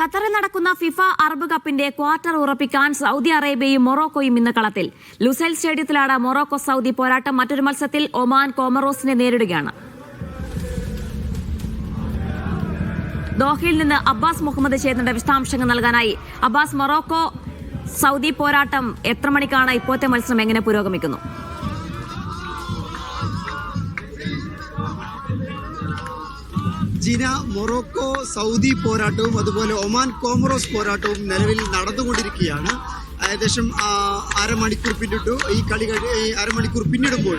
ഖത്തറിൽ നടക്കുന്ന FIFA Arab കപ്പിന്റെ ക്വാർട്ടർ ഉറപ്പിക്കാൻ സൗദി അറേബ്യയും മൊറോക്കോയും ഇന്ന് കളത്തിൽ. ലുസൈൽ സ്റ്റേഡിയത്തിലാണ് മൊറോക്കോ സൗദി പോരാട്ടം. മറ്റൊരു മത്സരത്തിൽ ഒമാൻ കോമറോസിനെ നേരിടുകയാണ്. ദോഹയിൽ നിന്ന് അബ്ബാസ് മുഹമ്മദ് ചേർന്നിട്ട് വിശദാംശങ്ങൾ നൽകാനായി. അബ്ബാസ്, മൊറോക്കോ സൗദി പോരാട്ടം എത്ര മണിക്കാണ്? ഇപ്പോഴത്തെ മത്സരം എങ്ങനെ പുരോഗമിക്കുന്നു? ജീന, മൊറോക്കോ സൗദി പോരാട്ടവും അതുപോലെ ഒമാൻ കോമറോസ് പോരാട്ടവും നിലവിൽ നടന്നുകൊണ്ടിരിക്കുകയാണ്. ഏകദേശം അരമണിക്കൂർ പിന്നിട്ടു. ഈ കളി അരമണിക്കൂർ പിന്നിടുമ്പോൾ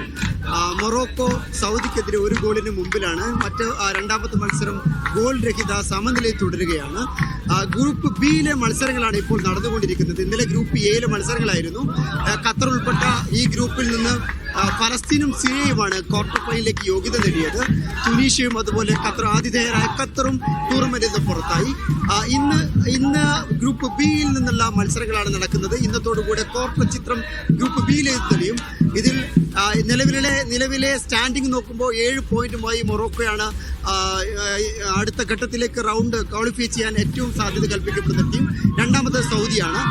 മൊറോക്കോ സൗദിക്കെതിരെ ഒരു ഗോളിന് മുമ്പിലാണ്. രണ്ടാമത്തെ മത്സരം ഗോൾ രഹിത സമനിലയിൽ തുടരുകയാണ്. ഗ്രൂപ്പ് ബിയിലെ മത്സരങ്ങളാണ് ഇപ്പോൾ നടന്നുകൊണ്ടിരിക്കുന്നത്. ഇന്നലെ ഗ്രൂപ്പ് എയിലെ മത്സരങ്ങളായിരുന്നു. ഖത്തർ ഉൾപ്പെട്ട ഈ ഗ്രൂപ്പിൽ നിന്ന് ഫലസ്തീനും സിറിയയുമാണ് ക്വാർട്ടർ ഫൈനലിലേക്ക് യോഗ്യത നേടിയത്. തുനീഷ്യയും അതുപോലെ ആതിഥേയരായ ഖത്തറും ടൂർണമെന്റിൽ നിന്ന് പുറത്തായി. ഇന്ന് ഗ്രൂപ്പ് ബിയിൽ നിന്നുള്ള മത്സരങ്ങളാണ് നടക്കുന്നത്. ഇന്നത്തോടുകൂടെ ക്വാർട്ടർ ചിത്രം ഗ്രൂപ്പ് ബിയിലേക്ക് തെളിയും. ഇതിൽ നിലവിലെ സ്റ്റാൻഡിംഗ് നോക്കുമ്പോൾ 7 പോയിന്റുമായി മൊറോക്കോയാണ് അടുത്ത ഘട്ടത്തിലേക്ക് റൗണ്ട് ക്വാളിഫൈ ചെയ്യാൻ ഏറ്റവും സാധ്യത കൽപ്പിക്കപ്പെടുന്ന ടീം. രണ്ടാമത് സൗദിയാണ്.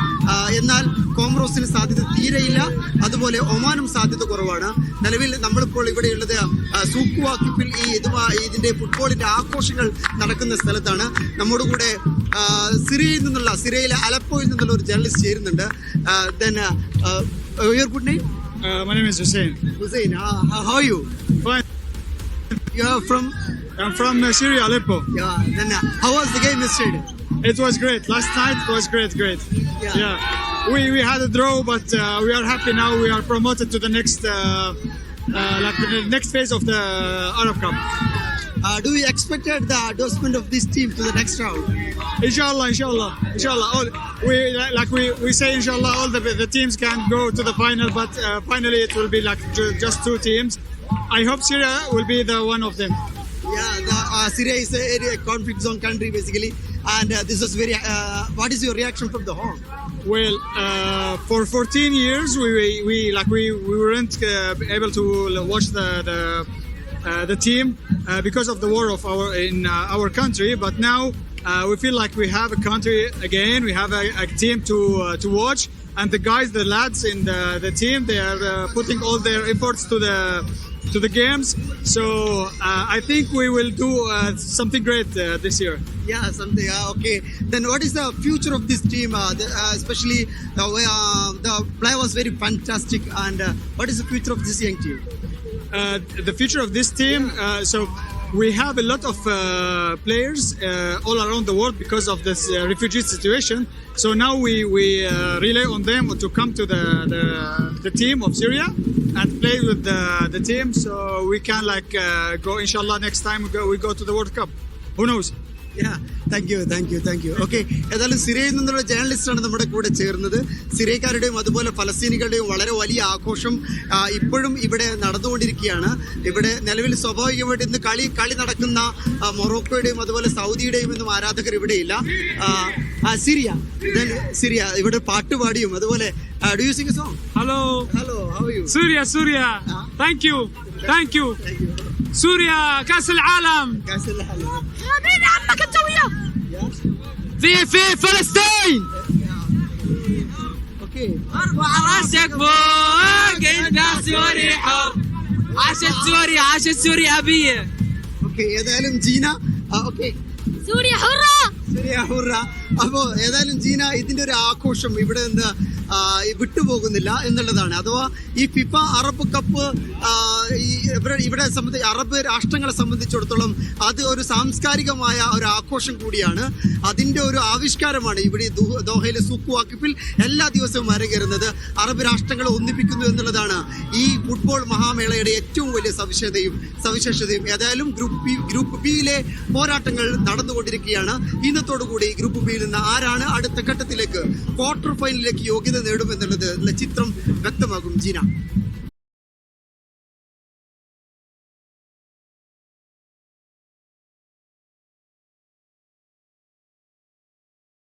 എന്നാൽ കോമറോസിന് സാധ്യത തീരെയില്ല. അതുപോലെ ഒമാനും സാധ്യത കുറവാണ്. നിലവിൽ നമ്മളിപ്പോൾ ഇവിടെയുള്ളത് സൂക്ക് വാക്കിപ്പിൽ ഇതിന്റെ ഫുട്ബോളിന്റെ ആഘോഷങ്ങൾ നടക്കുന്ന സ്ഥലത്താണ്. നമ്മുടെ കൂടെ സിറിയയിലെ അലപ്പോയിൽ നിന്നുള്ള ഒരു ജേർണലിസ്റ്റ് ചേരുന്നുണ്ട്. Your good name? My name is Hussein. Hussein, how are you? Fine. You are from? I'm from Syria, Aleppo. Yeah. Then how was the game yesterday? It was great. Last night was great. Yeah. We had a draw, but we are happy now. We are promoted to the next the next phase of the Arab Cup. Do you expect the endorsement of this team to the next round? Inshallah. We say inshallah all the teams can go to the final, but finally it will be just 2 teams. I hope Syria will be the one of them. Yeah, Syria is a conflict zone country basically, and this was very. What is your reaction from the home? Well, for 14 years we weren't able to watch the team because of the war in our country, but now we feel like we have a country again. We have a team to watch, and the lads in the team, they are putting all their efforts to the games. So I think we will do something great this year. Yeah, something. Okay. Then what is the future of this team? Especially the play was very fantastic. And what is the future of this young team? The future of this team. So we have a lot of players all around the world because of this refugee situation. So now we rely on them to come to the team of Syria and play with the team. So we can go. Inshallah, next time we go to the World Cup. Who knows? Thank you. Okay, ഏതായാലും സിറിയയിൽ നിന്നുള്ള ജേർണലിസ്റ്റാണ് നമ്മുടെ കൂടെ ചേർന്നത്. സിറിയക്കാരുടെയും അതുപോലെ ഫലസ്തീനികളുടെയും വളരെ വലിയ ആഘോഷം ഇപ്പോഴും ഇവിടെ നടന്നുകൊണ്ടിരിക്കുകയാണ്. ഇവിടെ നിലവിൽ സ്വാഭാവികമായിട്ട് ഇന്ന് കളി നടക്കുന്ന മൊറോക്കോയുടെയും അതുപോലെ സൗദിയുടെയും ഒന്നും ആരാധകർ ഇവിടെയില്ല. സിറിയ ഇവിടെ പാട്ടുപാടിയും അതുപോലെ do you sing a song? Hello, how are you? Syria. Thank you. سوريا كأس العالم. حبيبي عمك انت وياه في فلسطين. Okay. ارفع راسك فوق انت سوري حر. عاشت سوريا أبية. Okay, ഏതായാലും ജീന സൂര്യ ഹുറ. അപ്പോ ഏതായാലും ജീന, ഇതിന്റെ ഒരു ആഘോഷം ഇവിടെ നിന്ന് വിട്ടുപോകുന്നില്ല എന്നുള്ളതാണ്. അഥവാ ഈ ഫിഫ അറബ് കപ്പ് ഇവിടെ അറബ് രാഷ്ട്രങ്ങളെ സംബന്ധിച്ചിടത്തോളം അത് ഒരു സാംസ്കാരികമായ ഒരു ആഘോഷം കൂടിയാണ്. അതിന്റെ ഒരു ആവിഷ്കാരമാണ് ഇവിടെ ദോഹയിലെ സൂക്ക് വാക്കിപ്പിൽ എല്ലാ ദിവസവും അരങ്ങേറുന്നത്. അറബ് രാഷ്ട്രങ്ങളെ ഒന്നിപ്പിക്കുന്നു എന്നുള്ളതാണ് ഈ ഫുട്ബോൾ മഹാമേളയുടെ ഏറ്റവും വലിയ സവിശേഷതയും. ഏതായാലും ഗ്രൂപ്പ് ബിയിലെ പോരാട്ടങ്ങൾ നടന്നുകൊണ്ടിരിക്കുകയാണ്. ഇന്നത്തോടുകൂടി ഗ്രൂപ്പ് ബിയിൽ നിന്ന് ആരാണ് അടുത്ത ഘട്ടത്തിലേക്ക് ക്വാർട്ടർ ഫൈനലിലേക്ക് യോഗ്യത നേടുമെന്നുള്ളത് ചിത്രം വ്യക്തമാകും. ജീന.